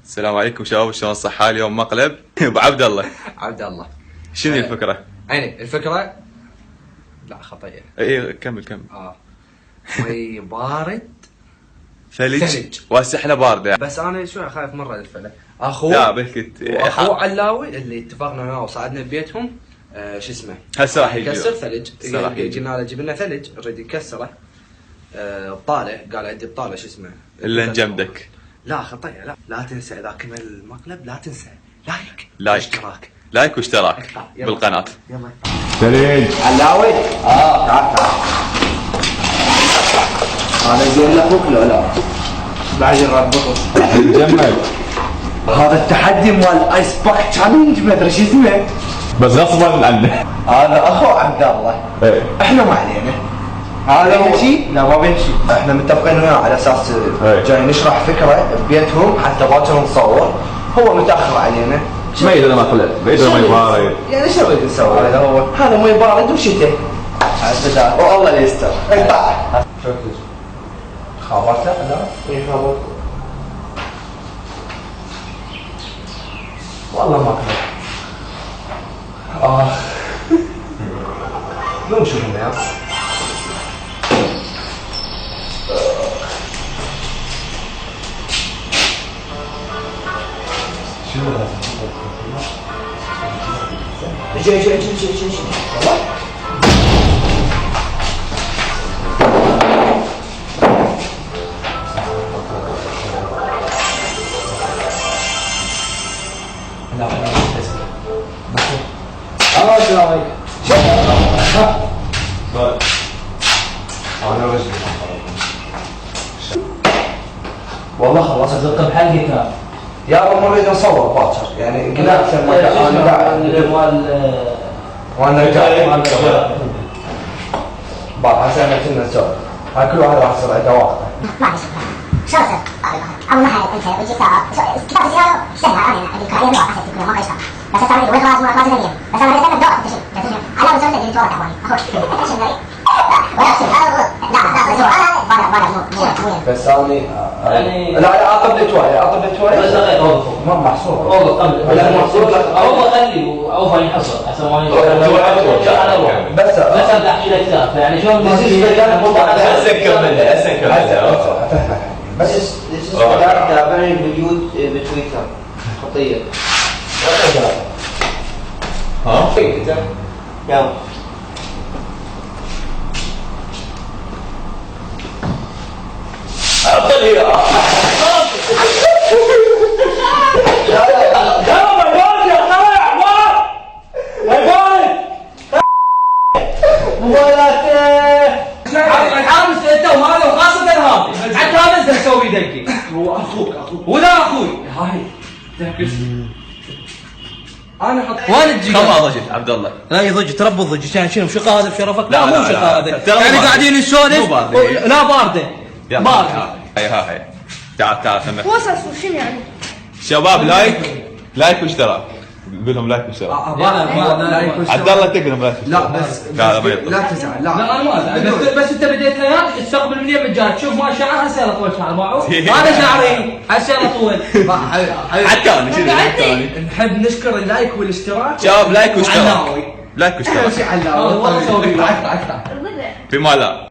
السلام عليكم شباب، شلون الصحة؟ اليوم مقلب ابو عبد الله. عبد الله شنو الفكرة؟ عيني الفكرة. لا خطية. اي كمل. مي بارد ثلج وهسه باردة. بس انا شوي خايف مرة الفلة. اخوه لا بلكت واخوه علاوي اللي اتفقنا وياه وصعدنا ببيتهم. شو اسمه هسه راح يكسر ثلج. قلنا له جيب لنا ثلج نريد نكسره. بطالة قال عندي بطالة شو اسمه الا نجمدك. لا خطية. لا تنسى اذا كمل المقلب لا تنسى لايك واشتراك بالقناة. يلا ثلج علاوي. تعال انا زين لك وكله. لا بعد نربطه نجمد هذا التحدي مال ايس باك تشالنج ما ادري شو اسمه. بس غصبا عنه. هذا اخو عبد الله. ايه احنا ما علينا. هذا هو شيء لا ما بين شيء. احنا متفقين وياه على اساس جاي نشرح فكره ببيتهم حتى باكر نصور. هو متاخر علينا. ما يدري ما خلت ما يدري ما يبارد. يعني شو نريد نسوي؟ هذا مي بارد وشتاء. عسى والله اللي يستر. اقطع. خابرته؟ لا اي خابرته. والله ما اكره. لو نشوفهم يا شنو هذا؟ جاي والله السلام عليكم. انا رجل والله خلاص ادق بحلقك يا رب نريد نصور باكر يعني قلنا انا قاعد وانا قاعد بعد هسه كنا نسولف هاي كل واحد راح يصير عنده واقفه. معليش شو صار؟ اول ما انت وجيت كتاب السياره سهله انا اللي كان يروح اسف كله ما كان يشتغل بس تعرف وين خلاص ما خلاص اليوم بس انا بدي ادور انت شيء على وصلت اللي تورط تعباني اخوك ايش النبي لا بس اني لا اطب لي توالي بس غير اوقف ما محصور والله قبل لا محصور او خلي او فاني حصل احسن ما بس ابدا احكي لك سالفه يعني شلون هسه نكمل بس تابعني الفيديو بتويتر خطيه ها يلا الحارس انت وهذا وخاصه هذا حتى هذا انت تسوي دقي. هو اخوك ولا اخوي هاي انا حط وين تجي؟ كم ضجت عبد الله؟ لا يضج تربى الضج كان شنو شقه هذا بشرفك؟ لا، لا لا، مو شقه لا. هذا ترى يعني مو قاعدين نسولف مو باردة. لا بارده بارده. هاي تعال سمع وصل شنو يعني؟ شباب. لايك واشتراك. قول لهم لايك واشتراك. عبد الله تقول لايك لا واشتراك. بس لا ما يطلع. لا تزعل لا انا ما ازعل بس انت بديت حياتك تستقبل من يمك جاي تشوف ما شعر هسه طول شعر معه هذا شعري هسه طول عتاني شنو عتاني. نحب نشكر اللايك والاشتراك. شباب لايك واشتراك. لايك واشتراك. علاوي والله سوي في ما لا.